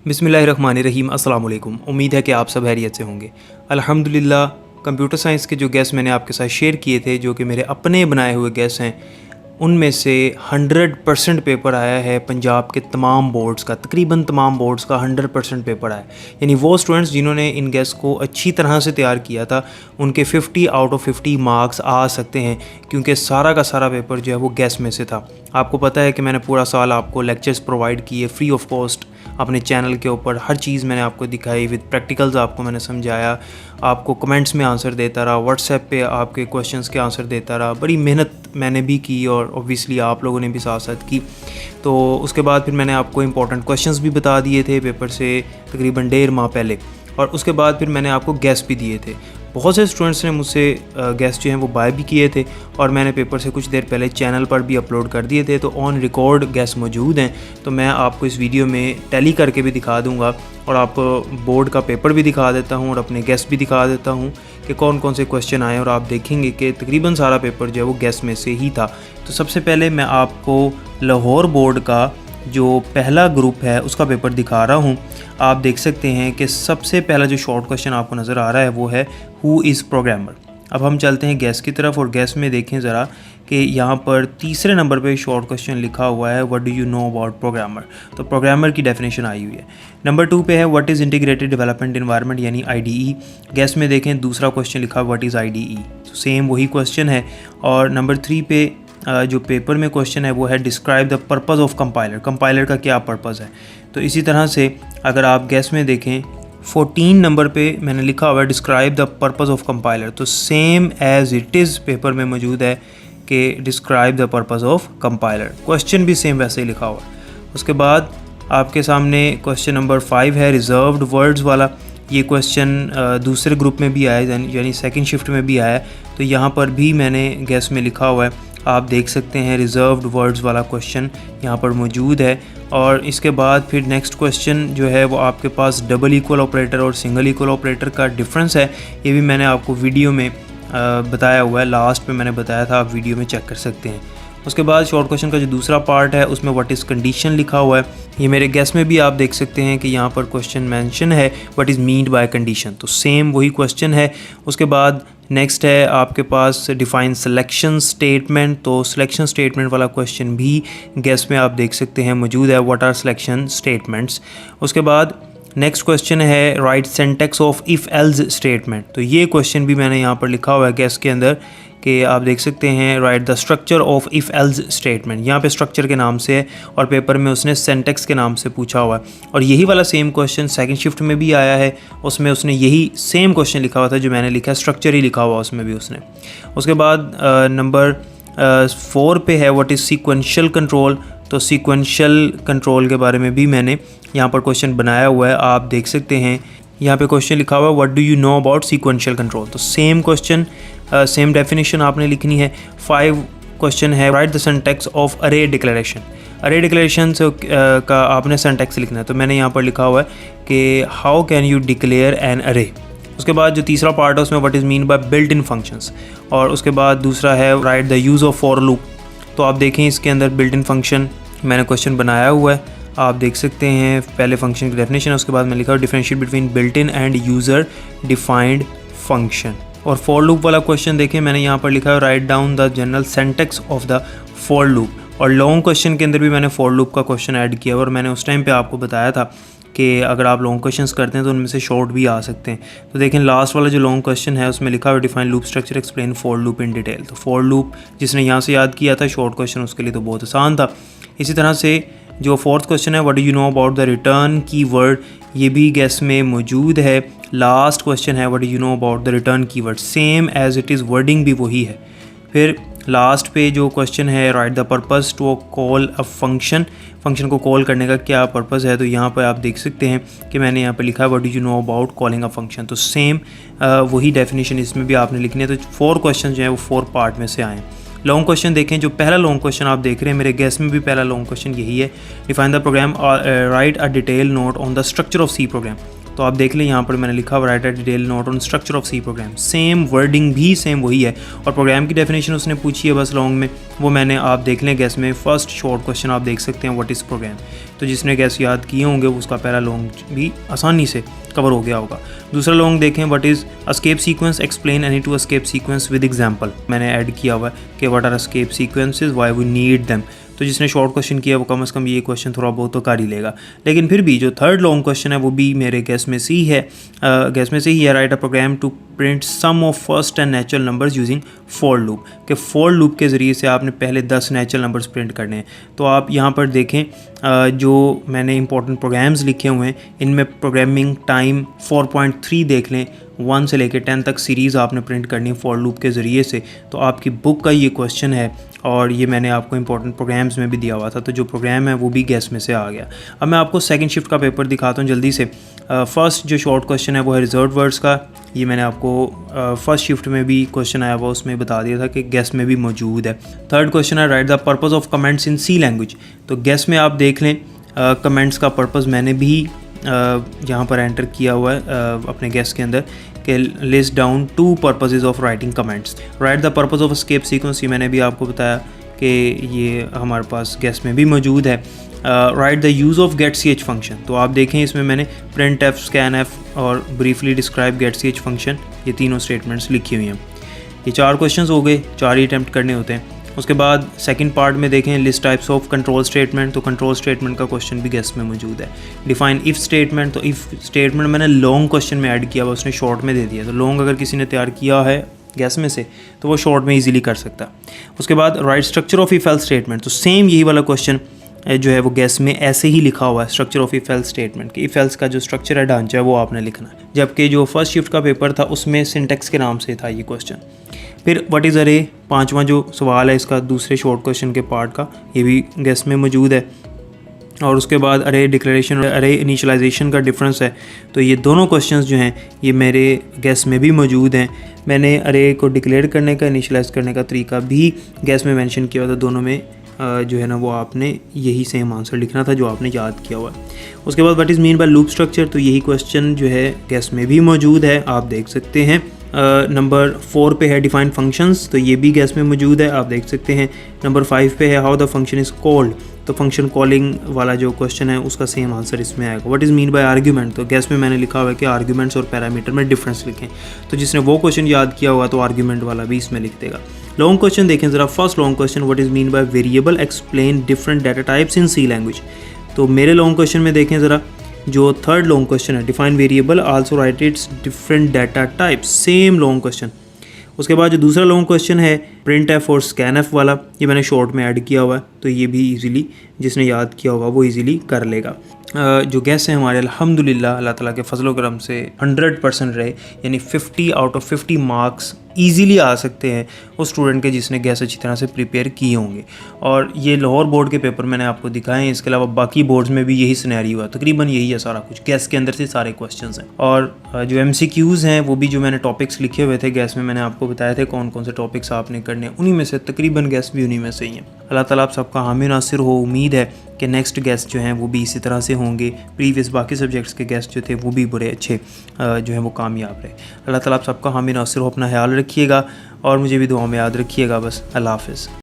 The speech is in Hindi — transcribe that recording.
बिस्मिल्लाहिर्रहमानिर्रहीम। अस्सलाम वालेकुम। उम्मीद है कि आप सब खैरियत से होंगे। अल्हम्दुलिल्लाह कंप्यूटर साइंस के जो गेस मैंने आपके साथ शेयर किए थे, जो कि मेरे अपने बनाए हुए गेस हैं, उनमें से 100% पेपर आया है पंजाब के तमाम बोर्ड्स का। तकरीबन तमाम बोर्ड्स का 100% पेपर आया। यानी वो स्टूडेंट्स जिन्होंने इन गेस को अच्छी तरह से तैयार किया था, उनके 50 आउट ऑफ 50 मार्क्स आ सकते हैं, क्योंकि सारा का सारा पेपर जो है वो गेस में से था। आपको पता है कि मैंने पूरा साल आपको लेक्चर्स प्रोवाइड किए फ्री ऑफ कॉस्ट अपने चैनल के ऊपर। हर चीज़ मैंने आपको दिखाई, विद प्रैक्टिकल्स आपको मैंने समझाया, आपको कमेंट्स में आंसर देता रहा, व्हाट्सएप पे आपके क्वेश्चंस के आंसर देता रहा। बड़ी मेहनत मैंने भी की और ऑब्वियसली आप लोगों ने भी साथ साथ की। तो उसके बाद फिर मैंने आपको इंपॉर्टेंट क्वेश्चंस भी बता दिए थे पेपर से तकरीबन 1.5 माह पहले, और उसके बाद फिर मैंने आपको गेस भी दिए थे। बहुत से स्टूडेंट्स ने मुझसे गेस जो हैं वो बाय भी किए थे, और मैंने पेपर से कुछ देर पहले चैनल पर भी अपलोड कर दिए थे। तो ऑन रिकॉर्ड गेस मौजूद हैं, तो मैं आपको इस वीडियो में टैली करके भी दिखा दूंगा, और आपको बोर्ड का पेपर भी दिखा देता हूं और अपने गेस भी दिखा देता हूं कि कौन कौन से क्वेश्चन आए, और आप देखेंगे कि तकरीबन सारा पेपर जो है वो गेस में से ही था। तो सबसे पहले मैं आपको लाहौर बोर्ड का जो पहला ग्रुप है उसका पेपर दिखा रहा हूँ। आप देख सकते हैं कि सबसे पहला जो शॉर्ट क्वेश्चन आपको नज़र आ रहा है वो है हु इज़ प्रोग्रामर। अब हम चलते हैं गैस की तरफ, और गैस में देखें ज़रा कि यहाँ पर तीसरे नंबर पे शॉर्ट क्वेश्चन लिखा हुआ है what do you know about programmer. तो प्रोग्रामर की डेफिनेशन आई हुई है। नंबर 2 पे है what is integrated development environment, यानी IDE। गैस में देखें दूसरा क्वेश्चन लिखा व्हाट इज़ IDE, तो सेम वही क्वेश्चन है। और नंबर 3 पे जो पेपर में क्वेश्चन है वो है describe the purpose of compiler. Compiler का क्या पर्पज़ है। तो इसी तरह से अगर आप गैस में देखें 14 नंबर पे मैंने लिखा हुआ है describe the purpose of compiler, तो same as it is paper में मौजूद है कि describe the purpose of compiler. Question भी सेम वैसे ही लिखा हुआ है। उसके बाद आपके सामने क्वेश्चन नंबर 5 है रिज़र्व्ड वर्ड्स वाला। ये क्वेश्चन दूसरे ग्रुप में भी आया, यानी सेकंड शिफ्ट में भी आया। तो यहाँ पर भी मैंने गैस में लिखा हुआ है, आप देख सकते हैं रिज़र्व्ड वर्ड्स वाला क्वेश्चन यहाँ पर मौजूद है। और इसके बाद फिर नेक्स्ट क्वेश्चन जो है वो आपके पास डबल इक्वल ऑपरेटर और सिंगल इक्वल ऑपरेटर का डिफरेंस है। ये भी मैंने आपको वीडियो में बताया हुआ है, लास्ट में मैंने बताया था, आप वीडियो में चेक कर सकते हैं। उसके बाद शॉर्ट क्वेश्चन का जो दूसरा पार्ट है उसमें व्हाट इज़ कंडीशन लिखा हुआ है। ये मेरे गेस में भी आप देख सकते हैं कि यहाँ पर क्वेश्चन मेंशन है what is meant by condition, तो सेम वही क्वेश्चन है। उसके बाद नेक्स्ट है आपके पास डिफाइन सिलेक्शन स्टेटमेंट, तो सिलेक्शन स्टेटमेंट वाला क्वेश्चन भी गेस में आप देख सकते हैं मौजूद है, व्हाट आर सिलेक्शन स्टेटमेंट्स। उसके बाद नेक्स्ट क्वेश्चन है right syntax of if else statement, तो ये क्वेश्चन भी मैंने यहाँ पर लिखा हुआ है गेस के अंदर कि आप देख सकते हैं right the structure of if else statement. यहाँ पे स्ट्रक्चर के नाम से है और पेपर में उसने सिंटैक्स के नाम से पूछा हुआ है। और यही वाला सेम क्वेश्चन सेकंड शिफ्ट में भी आया है, उसमें उसने यही सेम क्वेश्चन लिखा हुआ था जो मैंने लिखा है, स्ट्रक्चर ही लिखा हुआ उसमें भी उसने। उसके बाद नंबर 4 पे है व्हाट इज़ सीक्वेंशियल कंट्रोल, तो सीक्वेंशियल कंट्रोल के बारे में भी मैंने यहाँ पर क्वेश्चन बनाया हुआ है। आप देख सकते हैं यहाँ पे क्वेश्चन लिखा हुआ है what do you know about sequential control, तो सेम क्वेश्चन सेम डेफिनेशन आपने लिखनी है। 5 क्वेश्चन है राइट द सिंटैक्स ऑफ अरे डिक्लेरेशन। अरे डिक्लेरेशन से का आपने सिंटैक्स लिखना है, तो मैंने यहाँ पर लिखा हुआ है कि how can you declare N अरे। उसके बाद जो तीसरा पार्ट है उसमें what is mean bye built in functions, और उसके बाद दूसरा है write the use of for loop. तो आप देखें इसके अंदर बिल्ट इन फंक्शन मैंने क्वेश्चन बनाया हुआ है, आप देख सकते हैं पहले फंक्शन की डेफिनेशन, उसके बाद मैं लिखा हुआ differentiate between built in end user defined function. और फॉर लूप वाला क्वेश्चन देखें मैंने यहाँ पर लिखा है write down the general syntax of the for loop. और लॉन्ग क्वेश्चन के अंदर भी मैंने फॉर लूप का क्वेश्चन ऐड किया, और मैंने उस टाइम पे आपको बताया था कि अगर आप लॉन्ग क्वेश्चंस करते हैं तो उनमें से शॉर्ट भी आ सकते हैं। तो देखें लास्ट वाला जो लॉन्ग क्वेश्चन है उसमें लिखा हुआ define loop structure explain for loop in detail. तो फॉर लूप जिसने यहाँ से याद किया था शॉर्ट क्वेश्चन, उसके लिए तो बहुत आसान था। इसी तरह से जो फोर्थ क्वेश्चन है what do you know about the return keyword, ये भी गेस में मौजूद है। लास्ट क्वेश्चन है what do you know about the return keyword, same as it is, wording भी वही है। फिर लास्ट पे जो क्वेश्चन है write the purpose to call a function, function को कॉल करने का क्या पर्पज़ है। तो यहाँ पर आप देख सकते हैं कि मैंने यहाँ पर लिखा है what do you know about calling a function, तो सेम वही डेफिनेशन इसमें भी आपने लिखनी है। तो 4 क्वेश्चन जो हैं वो 4 पार्ट में से आए हैं। लॉन्ग क्वेश्चन देखें, जो पहला लॉन्ग क्वेश्चन आप देख रहे हैं मेरे गेस में भी पहला लॉन्ग क्वेश्चन यही है, define the program write a detail note on the structure of C program. तो आप देख लें यहाँ पर मैंने लिखा write a detail note on structure of C program, same wording भी सेम वही है, और प्रोग्राम की डेफिनेशन उसने पूछी है बस लॉन्ग में, वो मैंने आप देख लें गैस में फर्स्ट शॉर्ट क्वेश्चन आप देख सकते हैं व्हाट इज़ प्रोग्राम। तो जिसने गैस याद किए होंगे उसका पहला लॉन्ग भी आसानी से कवर हो गया होगा। दूसरा लॉन्ग देखें what is escape sequence, explain any two escape sequence with example, मैंने ऐड किया हुआ है कि what are escape sequences, why we need them. तो जिसने शॉर्ट क्वेश्चन किया वो कम से कम ये क्वेश्चन थोड़ा बहुत तो कर ही लेगा। लेकिन फिर भी जो थर्ड लॉन्ग क्वेश्चन है वो भी मेरे गैस में से ही है, write a program to print sum of first and natural numbers using for loop, कि फॉर लूप के ज़रिए से आपने पहले 10 नेचुरल नंबर्स प्रिंट करने हैं। तो आप यहाँ पर देखें जो मैंने इंपॉर्टेंट प्रोग्राम्स लिखे हुए हैं इनमें प्रोग्रामिंग टाइम 4.3 देख लें, 1 से लेकर 10 तक सीरीज़ आपने प्रिंट करनी है फॉर लूप के ज़रिए से। तो आपकी बुक का ये क्वेश्चन है और ये मैंने आपको इंपॉर्टेंट प्रोग्राम्स में भी दिया हुआ था, तो जो प्रोग्राम है वो भी गैस में से आ गया। अब मैं आपको सेकंड शिफ्ट का पेपर दिखाता हूँ जल्दी से। फर्स्ट जो शॉर्ट क्वेश्चन है वो है रिजर्व वर्ड्स का, ये मैंने आपको फर्स्ट शिफ्ट में भी क्वेश्चन आया हुआ उसमें बता दिया था कि गैस में भी मौजूद है। थर्ड क्वेश्चन है write the purpose of comments in C language, तो गैस में आप देख लें कमेंट्स का पर्पज़ मैंने भी यहाँ पर एंटर किया हुआ है अपने गैस के अंदर कि list down 2 purposes of writing comments. Right the purpose of escape sequence, ये मैंने भी आपको बताया कि ये हमारे पास गैस में भी मौजूद है। Write the use of get C H function, तो आप देखें इसमें मैंने प्रिंट एफ, स्कैन एफ और briefly describe get C H function, ये तीनों स्टेटमेंट्स लिखी हुई हैं। ये 4 क्वेश्चंस हो गए, 4 ही अटैम्प्ट करने होते हैं। उसके बाद सेकंड पार्ट में देखें list types of control statement, तो कंट्रोल स्टेटमेंट का क्वेश्चन भी गैस में मौजूद है। डिफाइन इफ़ स्टेटमेंट, तो इफ़ स्टेटमेंट मैंने लॉन्ग क्वेश्चन में ऐड किया हुआ, उसने शॉर्ट में दे दिया, तो लॉन्ग अगर किसी ने तैयार किया है गैस में से तो वो शॉर्ट में इजीली कर सकता है। उसके बाद right structure of if else statement, तो सेम यही वाला क्वेश्चन जो है वो गैस में ऐसे ही लिखा हुआ है structure of if else statement, कि इफ एल्स का जो स्ट्रक्चर है, ढांचा है, वो आपने लिखना है। जबकि जो फर्स्ट शिफ्ट का पेपर था उसमें सिंटेक्स के नाम से था ये क्वेश्चन। फिर व्हाट इज़ अरे, 5वां जो सवाल है इसका दूसरे शॉर्ट क्वेश्चन के पार्ट का, ये भी गैस में मौजूद है। और उसके बाद अरे डिक्लेरेशन और अरे इनिशियलाइजेशन का डिफरेंस है, तो ये दोनों क्वेश्चंस जो हैं ये मेरे गैस में भी मौजूद हैं। मैंने अरे को डिक्लेयर करने का, इनिशियलाइज करने का तरीका भी गैस में मेंशन किया हुआ था, दोनों में जो है ना वो आपने यही सेम आंसर लिखना था जो आपने याद किया हुआ है। उसके बाद what is mean bye loop structure, तो यही क्वेश्चन जो है गैस में भी मौजूद है, आप देख सकते हैं। नंबर 4 पे है डिफाइन फंक्शंस, तो ये भी गैस में मौजूद है, आप देख सकते हैं। नंबर 5 पे है how the function is called, तो फंक्शन कॉलिंग वाला जो क्वेश्चन है उसका सेम आंसर इसमें आएगा। What is mean bye argument, तो गैस में मैंने लिखा हुआ है कि आर्ग्यूमेंट्स और पैरामीटर में डिफरेंस लिखें, तो जिसने वो क्वेश्चन याद किया हुआ तो आर्ग्यूमेंट वाला भी इसमें लिख देगा। लॉन्ग क्वेश्चन देखें ज़रा, first long question what is mean by variable explain different data types in C language, तो मेरे लॉन्ग क्वेश्चन में देखें ज़रा जो थर्ड लॉन्ग क्वेश्चन है define variable also write its different data types, same long question. उसके बाद जो दूसरा लॉन्ग क्वेश्चन है प्रिंट एफ और स्कैन एफ वाला, ये मैंने शॉर्ट में ऐड किया हुआ है, तो ये भी इजीली जिसने याद किया होगा वो इजीली कर लेगा। जो गैस है हमारे अल्हम्दुलिल्लाह अल्लाह ताला के फजल करम से 100% रहे, यानी 50 आउट ऑफ 50 मार्क्स ईज़िली आ सकते हैं उस स्टूडेंट के जिसने गैस अच्छी तरह से प्रिपेयर किए होंगे। और ये लाहौर बोर्ड के पेपर मैंने आपको दिखाए हैं, इसके अलावा बाकी बोर्ड्स में भी यही सिनेरियो हुआ, तकरीबन यही है सारा कुछ, गैस के अंदर से सारे क्वेश्चंस हैं। और जो MCQs हैं वो भी जो मैंने टॉपिक्स लिखे हुए थे गैस में, मैंने आपको बताया थे कौन कौन से टॉपिक्स आपने करने, उन्हीं में से तकरीबन गैस भी उन्हीं में से ही हैं। अल्लाह ताला आप सबका हामी नासिर हो। उम्मीद है कि नेक्स्ट गेस्ट जो हैं वो भी इसी तरह से होंगे, प्रीवियस बाकी सब्जेक्ट्स के गेस्ट जो थे वो भी बड़े अच्छे जो हैं वो कामयाब रहे। अल्लाह ताला आप सबका हामी नासिर हो। अपना ख्याल रखिएगा और मुझे भी दुआ में याद रखिएगा। बस अल्लाह हाफ़िज़।